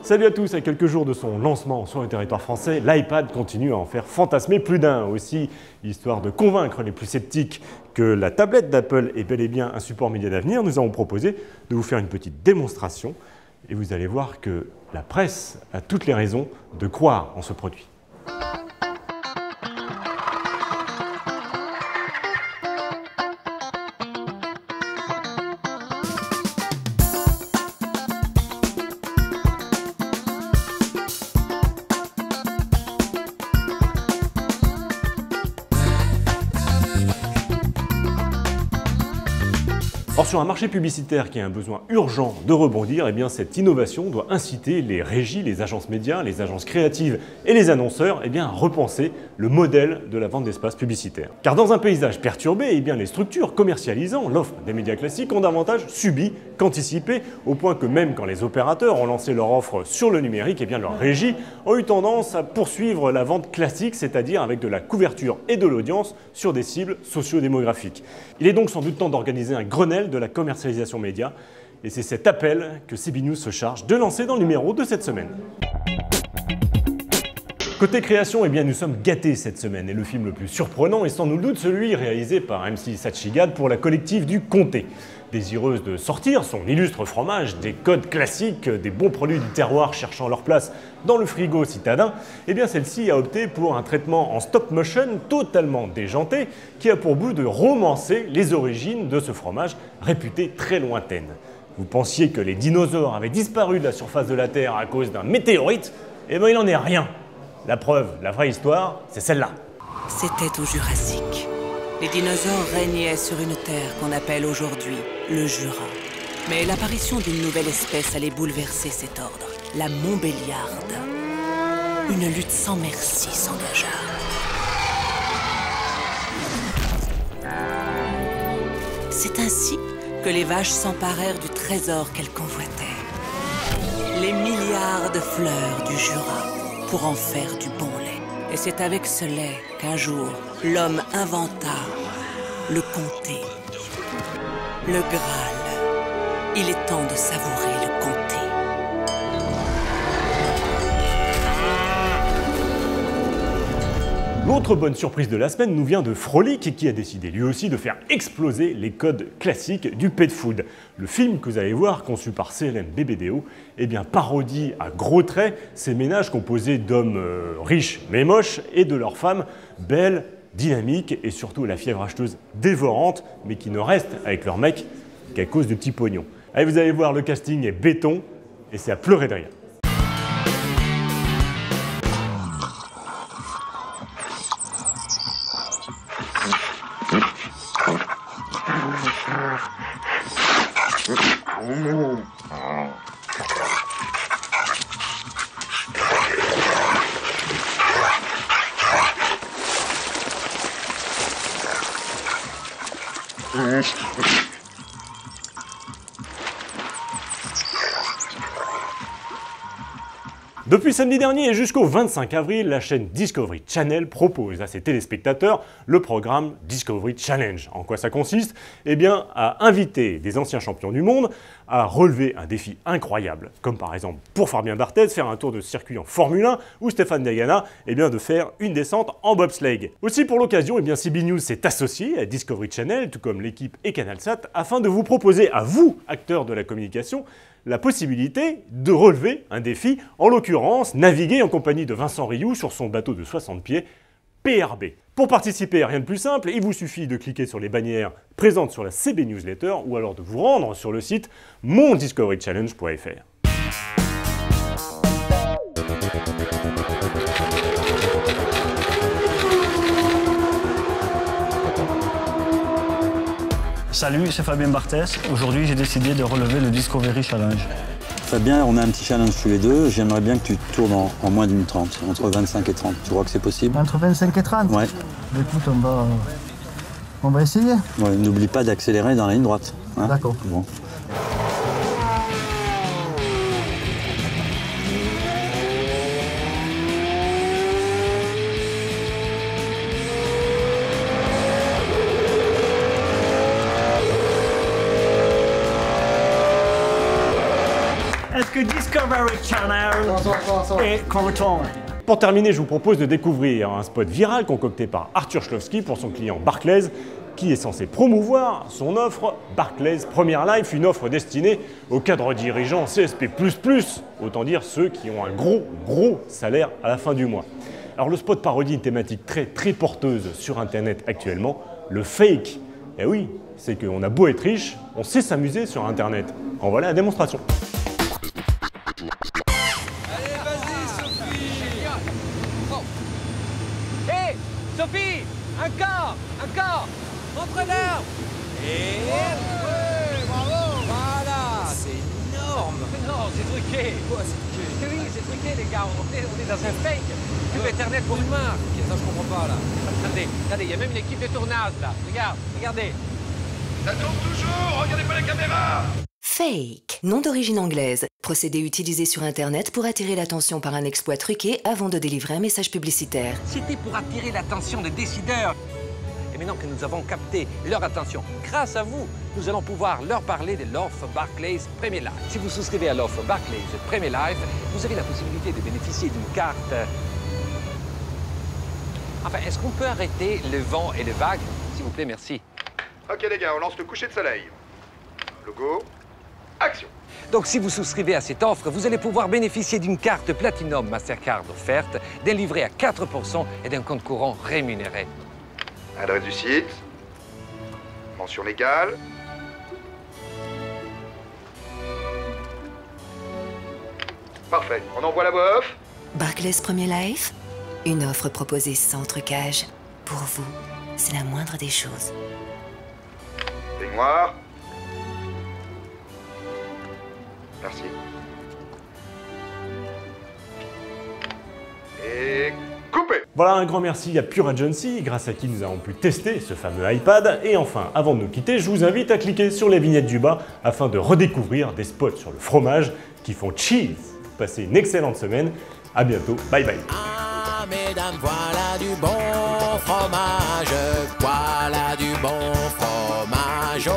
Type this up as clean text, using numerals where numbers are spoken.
Salut à tous, à quelques jours de son lancement sur le territoire français, l'iPad continue à en faire fantasmer plus d'un. Aussi, histoire de convaincre les plus sceptiques que la tablette d'Apple est bel et bien un support média d'avenir, nous avons proposé de vous faire une petite démonstration et vous allez voir que la presse a toutes les raisons de croire en ce produit. Or, sur un marché publicitaire qui a un besoin urgent de rebondir, eh bien, cette innovation doit inciter les régies, les agences médias, les agences créatives et les annonceurs à repenser le modèle de la vente d'espace publicitaire. Car dans un paysage perturbé, eh bien, les structures commercialisant l'offre des médias classiques ont davantage subi qu'anticipé, au point que même quand les opérateurs ont lancé leur offre sur le numérique, eh bien, leurs régies ont eu tendance à poursuivre la vente classique, c'est-à-dire avec de la couverture et de l'audience sur des cibles socio-démographiques. Il est donc sans doute temps d'organiser un Grenelle de la commercialisation média, et c'est cet appel que CB News se charge de lancer dans le numéro de cette semaine. Côté création, eh bien, nous sommes gâtés cette semaine, et le film le plus surprenant est sans nul doute celui réalisé par MC Sachigad pour la collective du Comté. Désireuse de sortir son illustre fromage des codes classiques, des bons produits du terroir cherchant leur place dans le frigo citadin, eh bien celle-ci a opté pour un traitement en stop motion totalement déjanté qui a pour but de romancer les origines de ce fromage réputé très lointaine. Vous pensiez que les dinosaures avaient disparu de la surface de la Terre à cause d'un météorite? Eh bien il n'en est rien. La preuve, la vraie histoire, c'est celle-là. C'était au Jurassique. Les dinosaures régnaient sur une terre qu'on appelle aujourd'hui le Jura. Mais l'apparition d'une nouvelle espèce allait bouleverser cet ordre, la Montbéliarde. Une lutte sans merci s'engagea. C'est ainsi que les vaches s'emparèrent du trésor qu'elles convoitaient. Les milliards de fleurs du Jura pour en faire du bon lait. Et c'est avec ce lait qu'un jour, l'homme inventa le comté, le Graal. Il est temps de savourer le comté. L'autre bonne surprise de la semaine nous vient de Frolic, qui a décidé lui aussi de faire exploser les codes classiques du pet food. Le film que vous allez voir, conçu par CLM BBDO, eh bien, parodie à gros traits ces ménages composés d'hommes riches mais moches et de leurs femmes belles, dynamiques et surtout la fièvre acheteuse dévorante, mais qui ne restent avec leurs mecs qu'à cause du petit pognon. Allez, vous allez voir, le casting est béton et c'est à pleurer de rire. Depuis samedi dernier et jusqu'au 25 avril, la chaîne Discovery Channel propose à ses téléspectateurs le programme Discovery Challenge. En quoi ça consiste? Eh bien, à inviter des anciens champions du monde à relever un défi incroyable, comme par exemple pour Fabien Barthez faire un tour de circuit en Formule 1 ou Stéphane Diagana de faire une descente en bobsleigh. Aussi pour l'occasion, CB News s'est associé à Discovery Channel, tout comme l'équipe et CanalSat, afin de vous proposer à vous, acteurs de la communication, la possibilité de relever un défi, en l'occurrence naviguer en compagnie de Vincent Rioux sur son bateau de 60 pieds, PRB. Pour participer, rien de plus simple, il vous suffit de cliquer sur les bannières présentes sur la CB Newsletter ou alors de vous rendre sur le site mondiscoverychallenge.fr. Salut, c'est Fabien Barthez. Aujourd'hui, j'ai décidé de relever le Discovery Challenge. Fabien, on a un petit challenge tous les deux. J'aimerais bien que tu tournes en moins d'une 30, entre 25 et 30. Tu crois que c'est possible? Entre 25 et 30? Ouais. Écoute, on va essayer. Ouais, n'oublie pas d'accélérer dans la ligne droite. Hein? D'accord. Bon. Est-ce que Discovery Channel est content? Pour terminer, je vous propose de découvrir un spot viral concocté par Arthur Schlovski pour son client Barclays, qui est censé promouvoir son offre Barclays Premier Life, une offre destinée aux cadres dirigeants CSP++, autant dire ceux qui ont un gros salaire à la fin du mois. Alors le spot parodie une thématique très porteuse sur Internet actuellement, le fake. Eh oui, c'est qu'on a beau être riche, on sait s'amuser sur Internet. En voilà la démonstration. Hé, Sophie, un corps, entre l'arbre. Et bravo. Voilà, c'est énorme. Non, c'est truqué. Quoi, c'est truqué? Oui, c'est truqué, les gars. On est dans un fake. Pub Internet pour une marque. Ça, je comprends pas, là. Regardez, il y a même une équipe de tournage, là. Regardez. Ça tourne toujours, regardez pas la caméra. Fake, nom d'origine anglaise, procédé utilisé sur Internet pour attirer l'attention par un exploit truqué avant de délivrer un message publicitaire. C'était pour attirer l'attention des décideurs. Et maintenant que nous avons capté leur attention, grâce à vous, nous allons pouvoir leur parler de l'offre Barclays Premier Life. Si vous souscrivez à l'offre Barclays Premier Life, vous avez la possibilité de bénéficier d'une carte. Enfin, est-ce qu'on peut arrêter le vent et les vagues? S'il vous plaît, merci. Ok les gars, on lance le coucher de soleil. Logo, action. Donc, si vous souscrivez à cette offre, vous allez pouvoir bénéficier d'une carte Platinum Mastercard offerte, d'un livret à 4% et d'un compte courant rémunéré. Adresse du site, mention légale. Parfait, on envoie la voix off. Barclays Premier Life, une offre proposée sans trucage. Pour vous, c'est la moindre des choses. Baignoire. Merci. Et coupé. Voilà, un grand merci à Pure Agency, grâce à qui nous avons pu tester ce fameux iPad. Et enfin, avant de nous quitter, je vous invite à cliquer sur les vignettes du bas afin de redécouvrir des spots sur le fromage qui font cheese. Passez une excellente semaine. À bientôt. Bye bye. Ah, mesdames, voilà du bon fromage. Voilà du bon fromage.